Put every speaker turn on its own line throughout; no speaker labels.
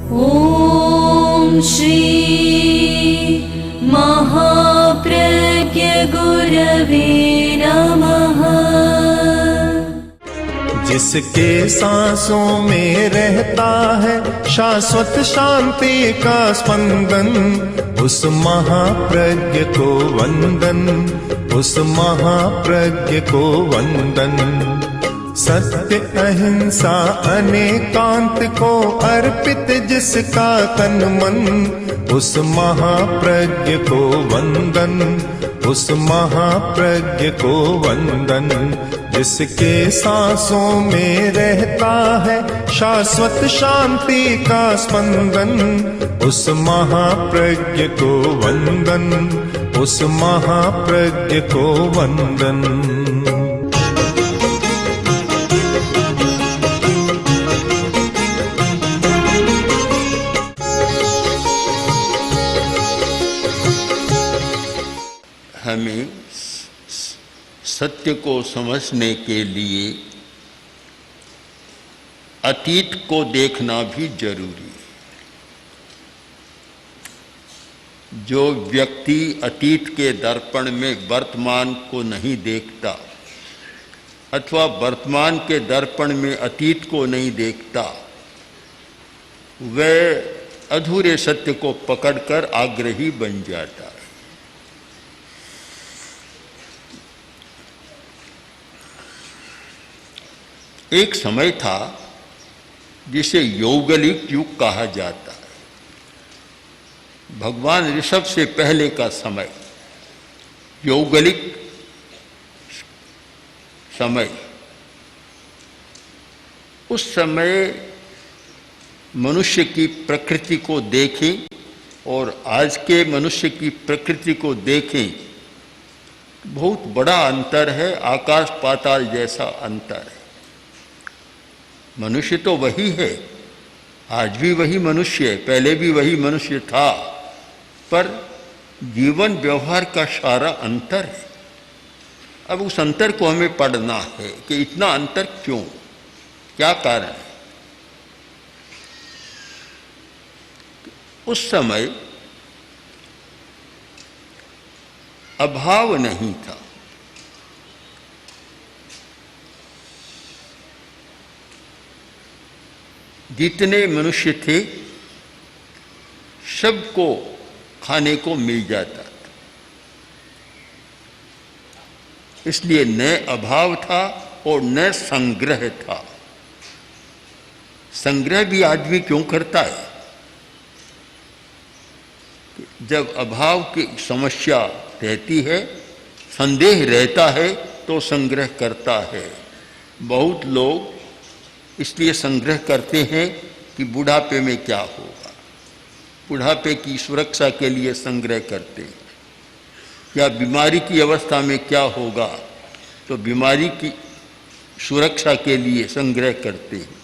ॐ श्री महाप्रज्ञ गुरवे नमः।
जिसके सांसों में रहता है शाश्वत शांति का स्पंदन, उस महाप्रज्ञ को वंदन, उस महाप्रज्ञ को वंदन। सत्य अहिंसा अनेकांत को अर्पित जिसका तन मन, उस महाप्रज्ञ को वंदन, उस महाप्रज्ञ को वंदन। जिसके सांसों में रहता है शाश्वत शांति का स्पंदन, उस महाप्रज्ञ को वंदन, उस महाप्रज्ञ को वंदन।
हमें सत्य को समझने के लिए अतीत को देखना भी जरूरी है। जो व्यक्ति अतीत के दर्पण में वर्तमान को नहीं देखता अथवा वर्तमान के दर्पण में अतीत को नहीं देखता, वह अधूरे सत्य को पकड़कर आग्रही बन जाता है। एक समय था जिसे यौगलिक युग कहा जाता है। भगवान ऋषभ से पहले का समय यौगलिक समय। उस समय मनुष्य की प्रकृति को देखें और आज के मनुष्य की प्रकृति को देखें, बहुत बड़ा अंतर है, आकाश पाताल जैसा अंतर है। मनुष्य तो वही है, आज भी वही मनुष्य है, पहले भी वही मनुष्य था, पर जीवन व्यवहार का सारा अंतर है। अब उस अंतर को हमें पढ़ना है कि इतना अंतर क्यों, क्या कारण है। उस समय अभाव नहीं था, जितने मनुष्य थे सबको खाने को मिल जाता था, इसलिए न अभाव था और न संग्रह था। संग्रह भी आदमी क्यों करता है? जब अभाव की समस्या रहती है, संदेह रहता है, तो संग्रह करता है। बहुत लोग इसलिए संग्रह करते हैं कि बुढ़ापे में क्या होगा, बुढ़ापे की सुरक्षा के लिए संग्रह करते हैं, या बीमारी की अवस्था में क्या होगा, तो बीमारी की सुरक्षा के लिए संग्रह करते हैं।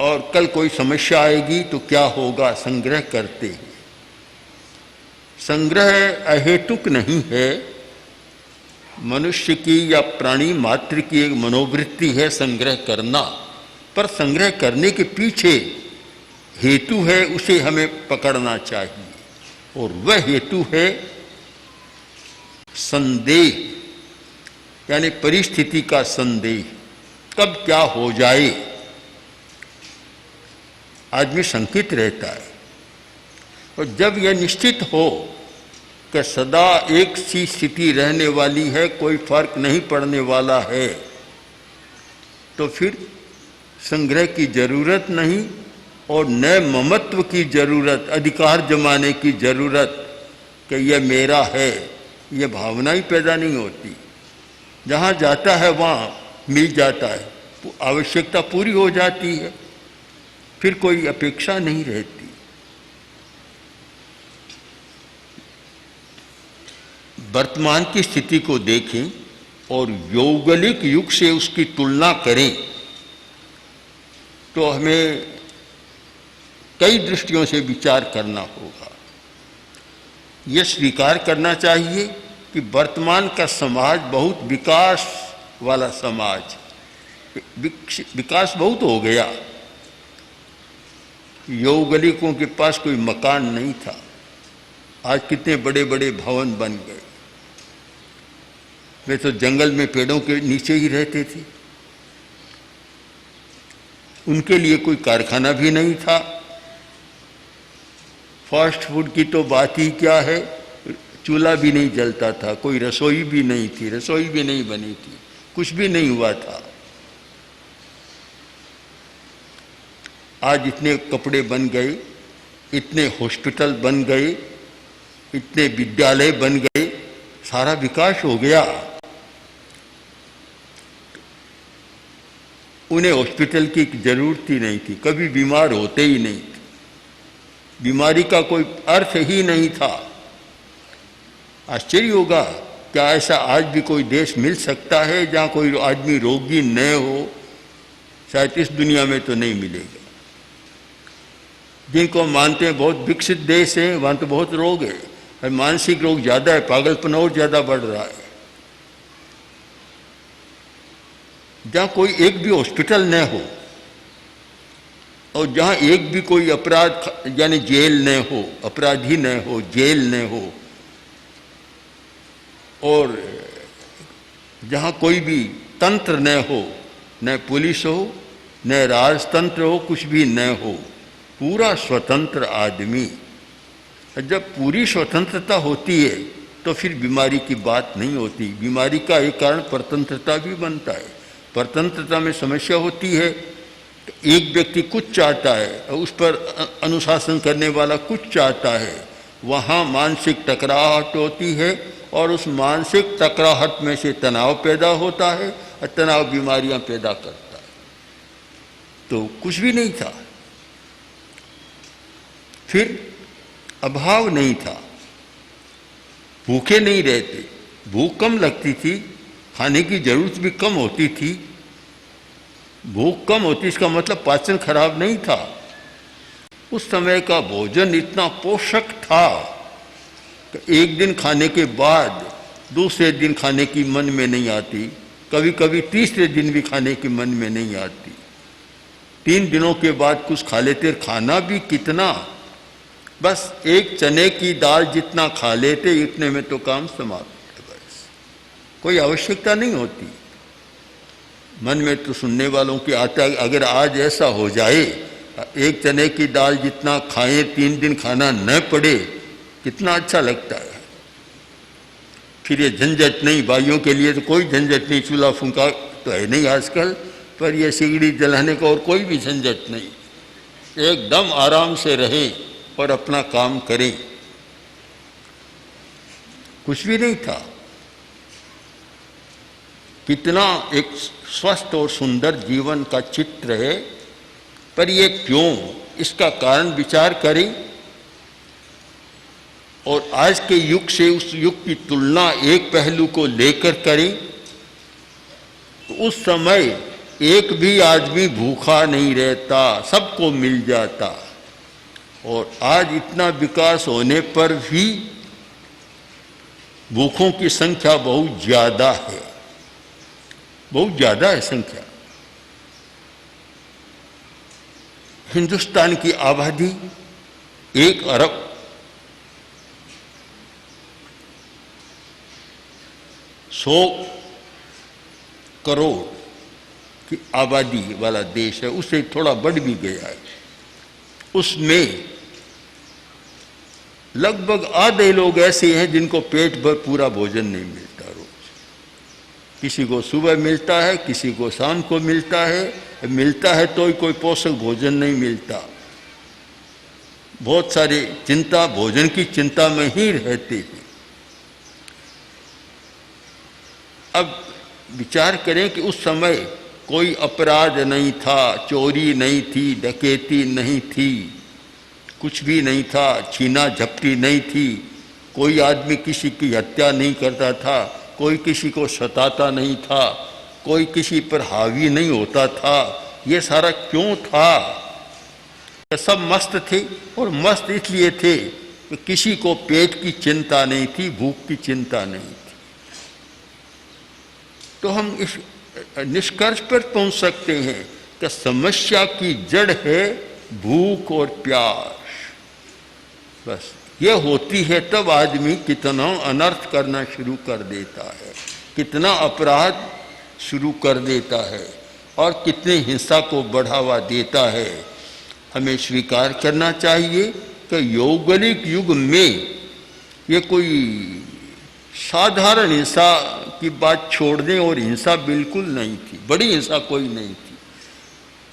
और कल कोई समस्या आएगी तो क्या होगा, संग्रह करते हैं। संग्रह अहेतुक नहीं है, मनुष्य की या प्राणी मात्र की एक मनोवृत्ति है संग्रह करना, पर संग्रह करने के पीछे हेतु है, उसे हमें पकड़ना चाहिए। और वह हेतु है संदेह, यानी परिस्थिति का संदेह, कब क्या हो जाए आदमी शंकित रहता है। और जब यह निश्चित हो कि सदा एक सी स्थिति रहने वाली है, कोई फर्क नहीं पड़ने वाला है, तो फिर संग्रह की जरूरत नहीं और न ममत्व की जरूरत, अधिकार जमाने की जरूरत कि यह मेरा है, यह भावना ही पैदा नहीं होती। जहाँ जाता है वहाँ मिल जाता है, आवश्यकता पूरी हो जाती है, फिर कोई अपेक्षा नहीं रहती। वर्तमान की स्थिति को देखें और यौगलिक युग से उसकी तुलना करें तो हमें कई दृष्टियों से विचार करना होगा। यह स्वीकार करना चाहिए कि वर्तमान का समाज बहुत विकास वाला समाज, विकास बहुत हो गया। यौगलिकों के पास कोई मकान नहीं था, आज कितने बड़े बड़े भवन बन गए। वे तो जंगल में पेड़ों के नीचे ही रहते थे, उनके लिए कोई कारखाना भी नहीं था। फास्ट फूड की तो बात ही क्या है, चूल्हा भी नहीं जलता था, कोई रसोई भी नहीं थी, रसोई भी नहीं बनी थी, कुछ भी नहीं हुआ था। आज इतने कपड़े बन गए, इतने हॉस्पिटल बन गए, इतने विद्यालय बन गए, सारा विकास हो गया। उन्हें हॉस्पिटल की जरूरत ही नहीं थी, कभी बीमार होते ही नहीं थे, बीमारी का कोई अर्थ ही नहीं था। आश्चर्य होगा, क्या ऐसा आज भी कोई देश मिल सकता है जहाँ कोई आदमी रोगी न हो? शायद इस दुनिया में तो नहीं मिलेगा। जिनको मानते हैं बहुत विकसित देश है, वहाँ तो बहुत रोग है, और मानसिक रोग ज़्यादा है, पागलपन और ज़्यादा बढ़ रहा है। जहाँ कोई एक भी हॉस्पिटल न हो और जहाँ एक भी कोई अपराध यानी जेल न हो, अपराधी न हो, जेल न हो, और जहाँ कोई भी तंत्र न हो, न पुलिस हो, न राजतंत्र हो, कुछ भी न हो, पूरा स्वतंत्र आदमी। जब पूरी स्वतंत्रता होती है तो फिर बीमारी की बात नहीं होती। बीमारी का एक कारण परतंत्रता भी बनता है। परतंत्रता में समस्या होती है, एक व्यक्ति कुछ चाहता है और उस पर अनुशासन करने वाला कुछ चाहता है, वहाँ मानसिक टकराहट होती है और उस मानसिक टकराहट में से तनाव पैदा होता है और तनाव बीमारियां पैदा करता है। तो कुछ भी नहीं था, फिर अभाव नहीं था, भूखे नहीं रहते, भूख कम लगती थी, खाने की जरूरत भी कम होती थी। भूख कम होती इसका मतलब पाचन खराब नहीं था। उस समय का भोजन इतना पोषक था कि एक दिन खाने के बाद दूसरे दिन खाने की मन में नहीं आती, कभी कभी तीसरे दिन भी खाने की मन में नहीं आती। 3 दिनों के बाद कुछ खा लेते, खाना भी कितना, बस एक चने की दाल जितना खा लेते, इतने में तो काम समाप्त है। बस कोई आवश्यकता नहीं होती। मन में तो सुनने वालों की आता है, अगर आज ऐसा हो जाए, एक चने की दाल जितना खाएं, 3 दिन खाना न पड़े, कितना अच्छा लगता है। फिर ये झंझट नहीं, भाइयों के लिए तो कोई झंझट नहीं, चूल्हा फूंका तो है नहीं आजकल, पर ये सिगड़ी जलाने का और कोई भी झंझट नहीं, एकदम आराम से रहे और अपना काम करें। कुछ भी नहीं था। कितना एक स्वस्थ और सुंदर जीवन का चित्र है, पर ये क्यों, इसका कारण विचार करें और आज के युग से उस युग की तुलना एक पहलू को लेकर करें तो उस समय एक भी आदमी भूखा नहीं रहता, सबको मिल जाता। और आज इतना विकास होने पर भी भूखों की संख्या बहुत ज़्यादा है, बहुत ज़्यादा है संख्या। हिंदुस्तान की आबादी 1 अरब 100 करोड़ की आबादी वाला देश है, उससे थोड़ा बढ़ भी गया है। उसमें लगभग आधे लोग ऐसे हैं जिनको पेट भर पूरा भोजन नहीं मिलता रोज। किसी को सुबह मिलता है, किसी को शाम को मिलता है तो ही कोई पोषक भोजन नहीं मिलता। बहुत सारे चिंता, भोजन की चिंता में ही रहते हैं। अब विचार करें कि उस समय कोई अपराध नहीं था, चोरी नहीं थी, डकैती नहीं थी, कुछ भी नहीं था, छीना झपटी नहीं थी, कोई आदमी किसी की हत्या नहीं करता था, कोई किसी को सताता नहीं था, कोई किसी पर हावी नहीं होता था। ये सारा क्यों था? सब मस्त थे, और मस्त इसलिए थे कि किसी को पेट की चिंता नहीं थी, भूख की चिंता नहीं थी। तो हम इस निष्कर्ष पर पहुंच सकते हैं कि समस्या की जड़ है भूख और प्यास। बस ये होती है तब आदमी कितना अनर्थ करना शुरू कर देता है, कितना अपराध शुरू कर देता है और कितने हिंसा को बढ़ावा देता है। हमें स्वीकार करना चाहिए कि यौगनिक युग में ये कोई साधारण हिंसा की बात छोड़ने और हिंसा बिल्कुल नहीं थी, बड़ी हिंसा कोई नहीं थी।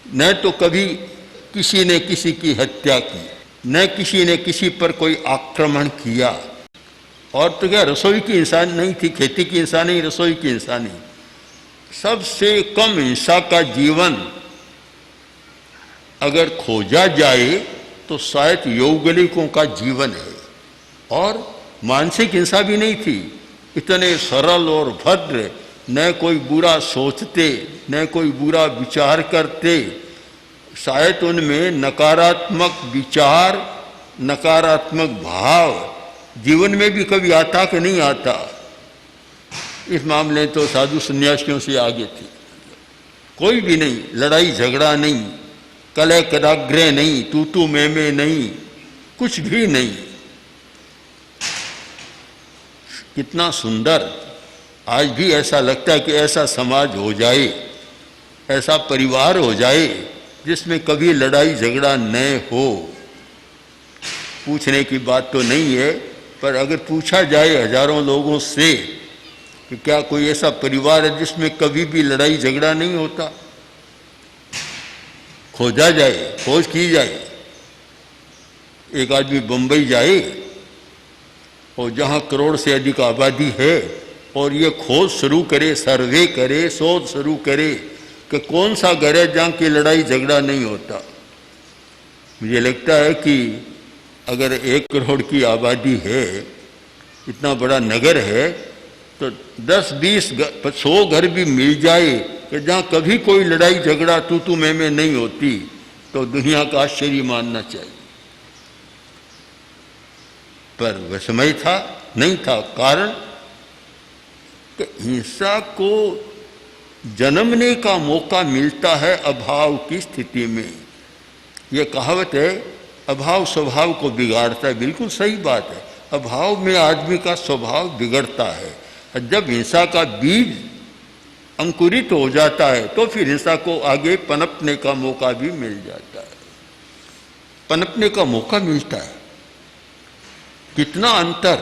न तो कभी किसी ने किसी की हत्या की, न किसी ने किसी पर कोई आक्रमण किया। और तो क्या रसोई की हिंसा नहीं थी, खेती की हिंसा नहीं, रसोई की हिंसा नहीं। सबसे कम हिंसा का जीवन अगर खोजा जाए तो शायद यौगनिकों का जीवन है। और मानसिक हिंसा भी नहीं थी, इतने सरल और भद्र, न कोई बुरा सोचते न कोई बुरा विचार करते। शायद उनमें नकारात्मक विचार, नकारात्मक भाव जीवन में भी कभी आता कि नहीं आता। इस मामले तो साधु सन्यासियों से आगे थी। कोई भी नहीं, लड़ाई झगड़ा नहीं, कलह कराग्रह नहीं, तू तू मैं नहीं, कुछ भी नहीं। कितना सुंदर। आज भी ऐसा लगता है कि ऐसा समाज हो जाए, ऐसा परिवार हो जाए जिसमें कभी लड़ाई झगड़ा न हो। पूछने की बात तो नहीं है, पर अगर पूछा जाए हजारों लोगों से कि क्या कोई ऐसा परिवार है जिसमें कभी भी लड़ाई झगड़ा नहीं होता, खोजा जाए, खोज की जाए। एक आदमी बंबई जाए और जहाँ करोड़ से अधिक आबादी है और ये खोज शुरू करे, सर्वे करे, शोध शुरू करे कि कौन सा घर है जहाँ की लड़ाई झगड़ा नहीं होता। मुझे लगता है कि अगर 1 करोड़ की आबादी है, इतना बड़ा नगर है, तो 10, 20, 100 घर भी मिल जाए कि जहाँ कभी कोई लड़ाई झगड़ा तू तू मैं नहीं होती, तो दुनिया का आश्चर्य मानना चाहिए। पर वह समय था, नहीं था। कारण कि हिंसा को जन्मने का मौका मिलता है अभाव की स्थिति में। यह कहावत है, अभाव स्वभाव को बिगाड़ता है। बिल्कुल सही बात है। अभाव में आदमी का स्वभाव बिगड़ता है। जब हिंसा का बीज अंकुरित हो जाता है तो फिर हिंसा को आगे पनपने का मौका भी मिल जाता है, पनपने का मौका मिलता है। कितना अंतर।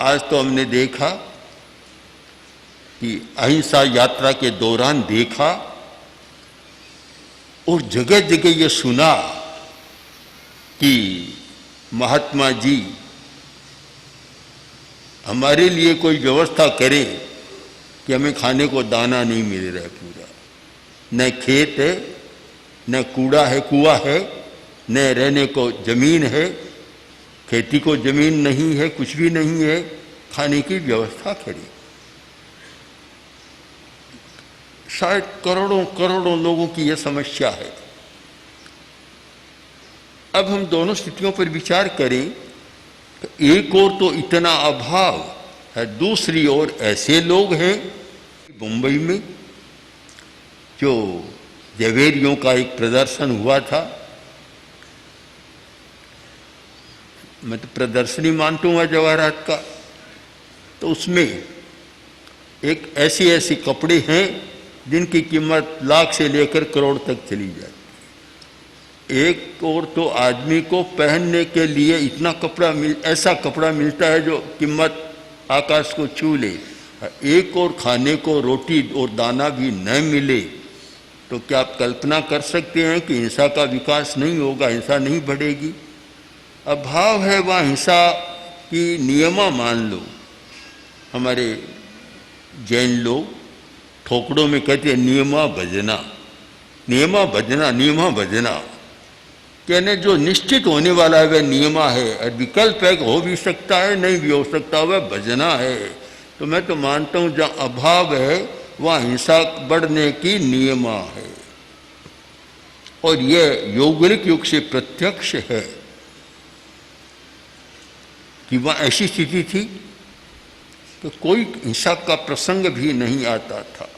आज तो हमने देखा कि अहिंसा यात्रा के दौरान देखा और जगह जगह ये सुना कि महात्मा जी हमारे लिए कोई व्यवस्था करें कि हमें खाने को दाना नहीं मिल रहा है पूरा, न खेत है, न कूड़ा है, कुआं है, न रहने को जमीन है, खेती को जमीन नहीं है, कुछ भी नहीं है, खाने की व्यवस्था करें। शायद करोड़ों करोड़ों लोगों की यह समस्या है। अब हम दोनों स्थितियों पर विचार करें। एक ओर तो इतना अभाव है, दूसरी ओर ऐसे लोग हैं मुंबई में जो जवेरियों का एक प्रदर्शन हुआ था। मैं तो प्रदर्शनी मानता हूँ जवाहरात का। तो उसमें एक ऐसी कपड़े हैं जिनकी कीमत लाख से लेकर करोड़ तक चली जाती। एक और तो आदमी को पहनने के लिए इतना ऐसा कपड़ा मिलता है जो कीमत आकाश को छू ले। एक और खाने को रोटी और दाना भी न मिले तो क्या आप कल्पना कर सकते हैं कि हिंसा का विकास नहीं होगा, हिंसा नहीं बढ़ेगी। अभाव है वहाँ हिंसा की नियमा मान लो। हमारे जैन लोग ठोकड़ों में कहते हैं नियमा भजना, नियमा भजना, नियमा भजना। कहने जो निश्चित होने वाला है वह नियमा है, और विकल्प है हो भी सकता है नहीं भी हो सकता, वह भजना है। तो मैं तो मानता हूँ जहाँ अभाव है वहाँ हिंसा बढ़ने की नियमा है। और यह यौगिक युग से प्रत्यक्ष है कि वहाँ ऐसी स्थिति थी तो कोई हिंसा का प्रसंग भी नहीं आता था।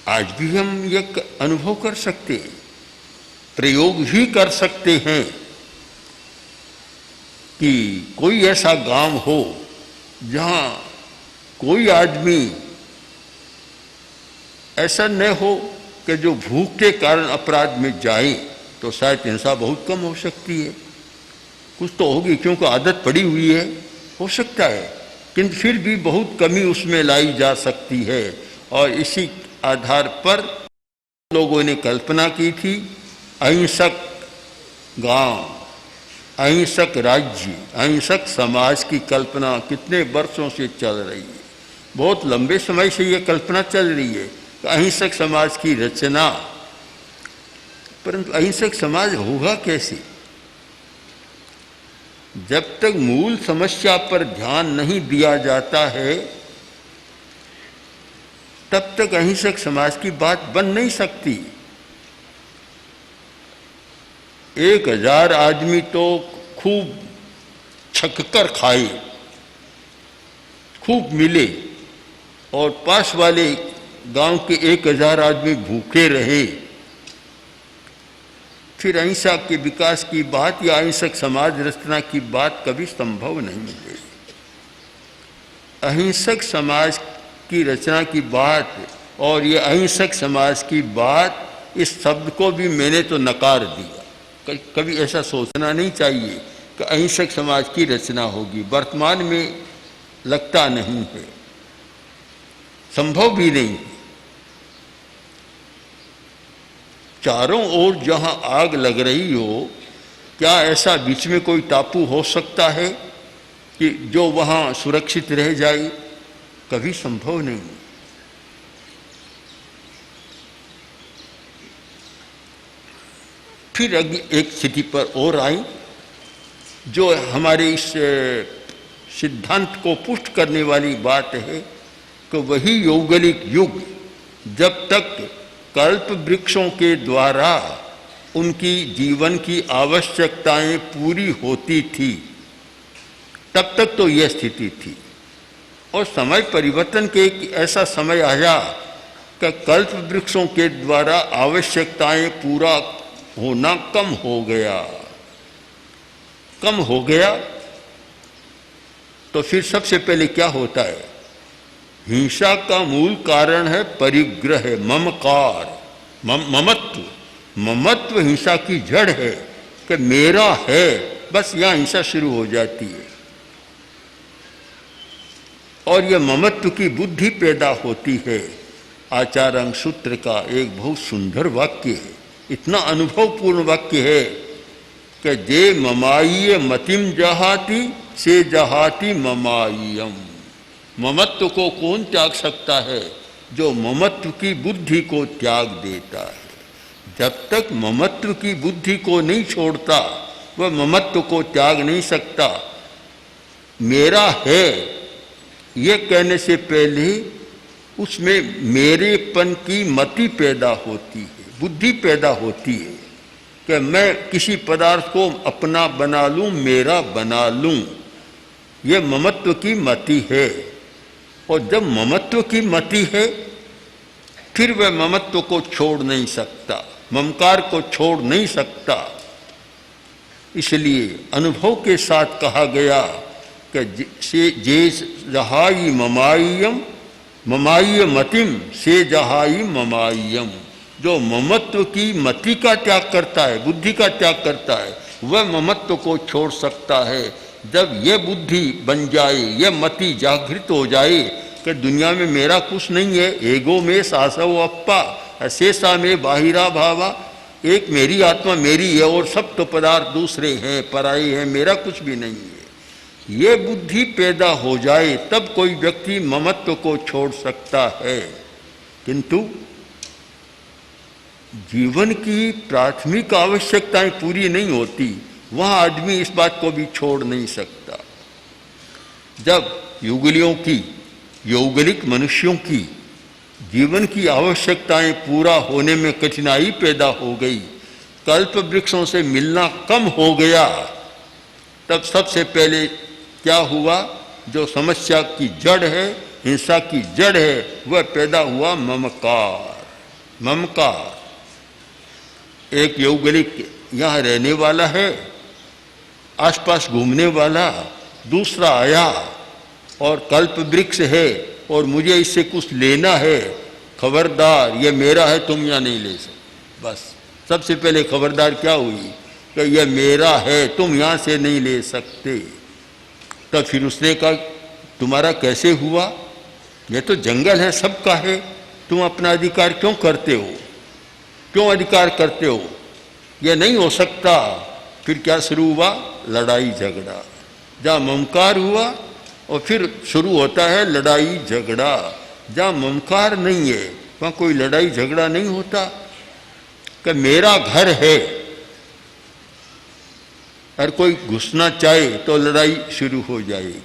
आज भी हम ये अनुभव कर सकते हैं, प्रयोग भी कर सकते हैं कि कोई ऐसा गांव हो जहां कोई आदमी ऐसा न हो कि जो भूख के कारण अपराध में जाए, तो शायद हिंसा बहुत कम हो सकती है। कुछ तो होगी क्योंकि आदत पड़ी हुई है, हो सकता है, किंतु फिर भी बहुत कमी उसमें लाई जा सकती है। और इसी आधार पर लोगों ने कल्पना की थी अहिंसक गांव, अहिंसक राज्य, अहिंसक समाज की कल्पना कितने वर्षों से चल रही है। बहुत लंबे समय से ये कल्पना चल रही है कि अहिंसक समाज की रचना, परंतु अहिंसक समाज होगा कैसे? जब तक मूल समस्या पर ध्यान नहीं दिया जाता है, तब तक अहिंसक समाज की बात बन नहीं सकती। 1000 आदमी तो खूब छककर खाए, खूब मिले, और पास वाले गांव के 1000 आदमी भूखे रहे, फिर अहिंसा के विकास की बात या अहिंसक समाज रचना की बात कभी संभव नहीं है। अहिंसक समाज की रचना की बात और ये अहिंसक समाज की बात, इस शब्द को भी मैंने तो नकार दिया। कभी ऐसा सोचना नहीं चाहिए कि अहिंसक समाज की रचना होगी, वर्तमान में लगता नहीं है, संभव भी नहीं है। चारों ओर जहां आग लग रही हो, क्या ऐसा बीच में कोई टापू हो सकता है कि जो वहां सुरक्षित रह जाए? कभी संभव नहीं। फिर एक स्थिति पर और आई जो हमारे इस सिद्धांत को पुष्ट करने वाली बात है कि वही यौगलिक युग, जब तक कल्प वृक्षों के द्वारा उनकी जीवन की आवश्यकताएं पूरी होती थी, तब तक तो यह स्थिति थी। और समय परिवर्तन के एक ऐसा समय आया कि कल्प वृक्षों के द्वारा आवश्यकताएं पूरा होना कम हो गया। कम हो गया तो फिर सबसे पहले क्या होता है? हिंसा का मूल कारण है परिग्रह, ममकार, ममत्व। ममत्व हिंसा की जड़ है कि मेरा है, बस यहां हिंसा शुरू हो जाती है। और यह ममत्व की बुद्धि पैदा होती है। आचार्यांग सूत्र का एक बहुत सुंदर वाक्य है, इतना अनुभवपूर्ण वाक्य है कि जे ममाय्य मतिम जहाति से जहाति ममाय्यम। ममत्व को कौन त्याग सकता है? जो ममत्व की बुद्धि को त्याग देता है। जब तक ममत्व की बुद्धि को नहीं छोड़ता, वह ममत्व को त्याग नहीं सकता। मेरा है ये कहने से पहले उसमें मेरेपन की मति पैदा होती है, बुद्धि पैदा होती है कि मैं किसी पदार्थ को अपना बना लूं, मेरा बना लूं। ये ममत्व की मति है। और जब ममत्व की मति है, फिर वह ममत्व को छोड़ नहीं सकता, ममकार को छोड़ नहीं सकता। इसलिए अनुभव के साथ कहा गया कि जे जहाई ममाय्यम ममाय्य मतिम से जहाई ममाय्यम। जो ममत्व की मति का त्याग करता है, बुद्धि का त्याग करता है, वह ममत्व को छोड़ सकता है। जब यह बुद्धि बन जाए, यह मति जागृत हो जाए कि दुनिया में मेरा कुछ नहीं है, एगो में सासव अप्पा अशेषा में बाहिरा भावा, एक मेरी आत्मा मेरी है और सब तो पदार्थ दूसरे हैं, पराये हैं, मेरा कुछ भी नहीं है। ये बुद्धि पैदा हो जाए तब कोई व्यक्ति ममत्व को छोड़ सकता है। किंतु जीवन की प्राथमिक आवश्यकताएं पूरी नहीं होती, वहाँ आदमी इस बात को भी छोड़ नहीं सकता। जब युगलियों की, यौगलिक मनुष्यों की जीवन की आवश्यकताएं पूरा होने में कठिनाई पैदा हो गई, कल्प वृक्षों से मिलना कम हो गया, तब सबसे पहले क्या हुआ? जो समस्या की जड़ है, हिंसा की जड़ है, वह पैदा हुआ ममकार। ममकार। एक यौगलिक यहाँ रहने वाला है, आसपास घूमने वाला, दूसरा आया और कल्प वृक्ष है और मुझे इससे कुछ लेना है, खबरदार ये मेरा है, तुम यहाँ नहीं ले सकते। बस सबसे पहले खबरदार क्या हुई कि यह मेरा है, तुम यहाँ से नहीं ले सकते। तो फिर उसने कहा तुम्हारा कैसे हुआ? ये तो जंगल है, सबका है, तुम अपना अधिकार क्यों करते हो? क्यों अधिकार करते हो? यह नहीं हो सकता। फिर क्या शुरू हुआ? लड़ाई झगड़ा। जहाँ ममकार हुआ और फिर शुरू होता है लड़ाई झगड़ा। जहाँ ममकार नहीं है वहाँ कोई लड़ाई झगड़ा नहीं होता। कि मेरा घर है और कोई घुसना चाहे तो लड़ाई शुरू हो जाएगी।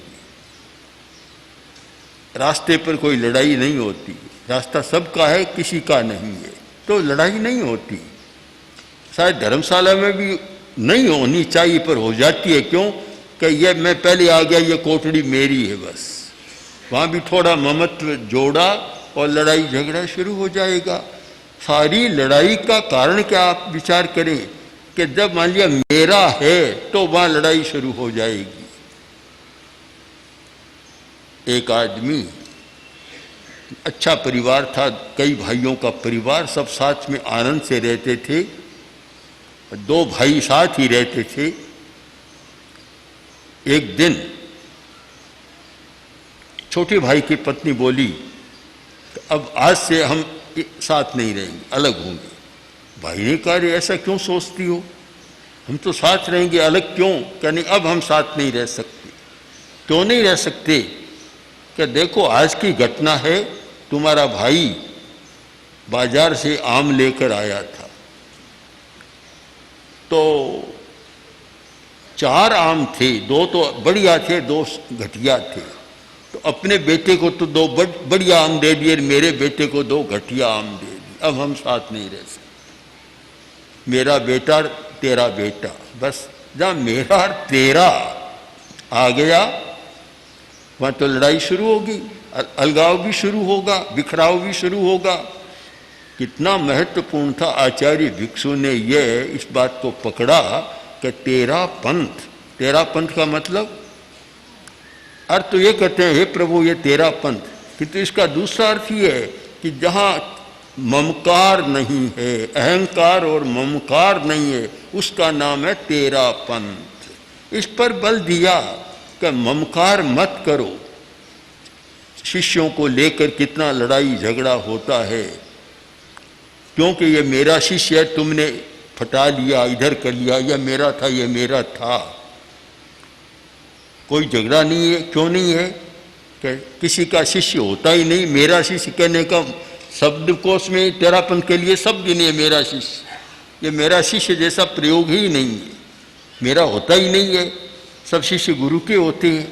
रास्ते पर कोई लड़ाई नहीं होती, रास्ता सबका है, किसी का नहीं है, तो लड़ाई नहीं होती। शायद धर्मशाला में भी नहीं होनी चाहिए पर हो जाती है। क्यों? कि ये मैं पहले आ गया, ये कोठड़ी मेरी है, बस। वहाँ भी थोड़ा ममत्व जोड़ा और लड़ाई झगड़ा शुरू हो जाएगा। सारी लड़ाई का कारण क्या आप विचार करें कि जब मान लिया मेरा है तो वहाँ लड़ाई शुरू हो जाएगी। एक आदमी, अच्छा परिवार था, कई भाइयों का परिवार, सब साथ में आनंद से रहते थे। 2 भाई साथ ही रहते थे। एक दिन छोटे भाई की पत्नी बोली अब आज से हम साथ नहीं रहेंगे, अलग होंगे। भाई ने कहा ऐसा क्यों सोचती हो, हम तो साथ रहेंगे, अलग क्यों? क्या नहीं, अब हम साथ नहीं रह सकते। क्यों नहीं रह सकते? क्या देखो आज की घटना है, तुम्हारा भाई बाजार से आम लेकर आया था, तो 4 आम थे, 2 तो बढ़िया थे, 2 घटिया थे। तो अपने बेटे को तो 2 बढ़िया आम दे दिए, मेरे बेटे को 2 घटिया आम दे दिए। अब हम साथ नहीं रह सकते। मेरा बेटा तेरा बेटा, बस जहाँ मेरा और तेरा आ गया वहाँ तो लड़ाई शुरू होगी, अलगाव भी शुरू होगा, बिखराव भी शुरू होगा। कितना महत्वपूर्ण था, आचार्य भिक्षु ने यह इस बात को पकड़ा कि तेरा पंथ। तेरा पंथ का मतलब अर्थ तो ये कहते हैं हे प्रभु ये तेरा पंथ, किंतु इसका दूसरा अर्थ ये है कि जहाँ ममकार नहीं है, अहंकार और ममकार नहीं है, उसका नाम है तेरा पंथ। इस पर बल दिया कि ममकार मत करो। शिष्यों को लेकर कितना लड़ाई झगड़ा होता है, क्योंकि ये मेरा शिष्य है, तुमने फटा लिया, इधर कर लिया, यह मेरा था, यह मेरा था। कोई झगड़ा नहीं है। क्यों नहीं है? कि किसी का शिष्य होता ही नहीं। मेरा शिष्य कहने का शब्दकोश में तेरापंथ के लिए शब्द ही नहीं है मेरा शिष्य। ये मेरा शिष्य जैसा प्रयोग ही नहीं है, मेरा होता ही नहीं है। सब शिष्य गुरु के होते हैं।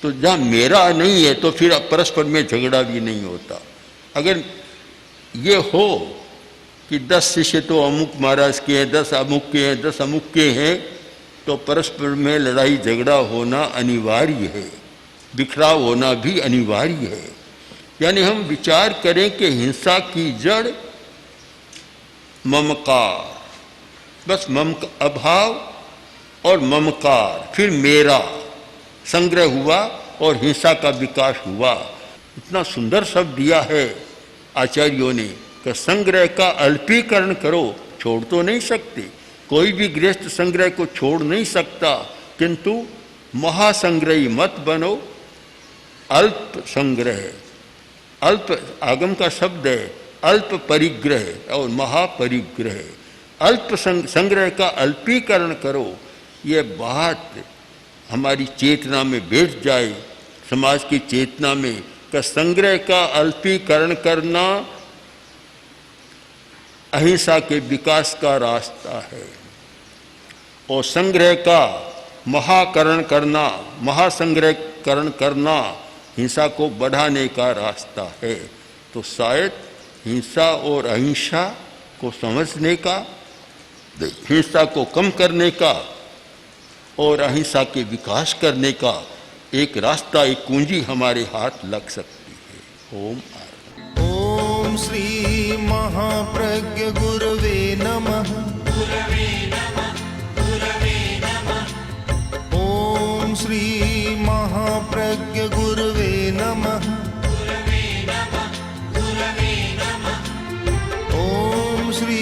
तो जहाँ मेरा नहीं है तो फिर परस्पर में झगड़ा भी नहीं होता। अगर ये हो कि 10 शिष्य तो अमुक महाराज के हैं, 10 अमुक के हैं, 10 अमुक के हैं, तो परस्पर में लड़ाई झगड़ा होना अनिवार्य है, बिखराव होना भी अनिवार्य है। यानी हम विचार करें कि हिंसा की जड़ ममकार, बस अभाव और ममकार, फिर मेरा संग्रह हुआ और हिंसा का विकास हुआ। इतना सुंदर शब्द दिया है आचार्यों ने कि संग्रह का अल्पीकरण करो। छोड़ तो नहीं सकते, कोई भी गृहस्थ संग्रह को छोड़ नहीं सकता, किंतु महासंग्रही मत बनो। अल्प संग्रह, अल्प आगम का शब्द है, अल्प परिग्रह और महापरिग्रह। अल्प संग्रह का अल्पीकरण करो। ये बात हमारी चेतना में बैठ जाए, समाज की चेतना में, कि संग्रह का अल्पीकरण करना अहिंसा के विकास का रास्ता है और संग्रह का महाकरण करना, महासंग्रहकरण करना हिंसा को बढ़ाने का रास्ता है। तो शायद हिंसा और अहिंसा को समझने का, हिंसा को कम करने का और अहिंसा के विकास करने का एक रास्ता, एक कुंजी हमारे हाथ लग सकती है। ओम
ओम श्री महाप्रज्ञ गुरवे नमः। ओम श्री महाप्रज्ञ गुरवे नमः। ओम श्री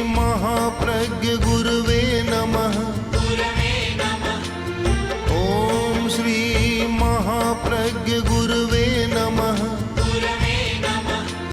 महाप्रज्ञ गुरवे नमः। ओम श्री महाप्रज्ञ गुरवे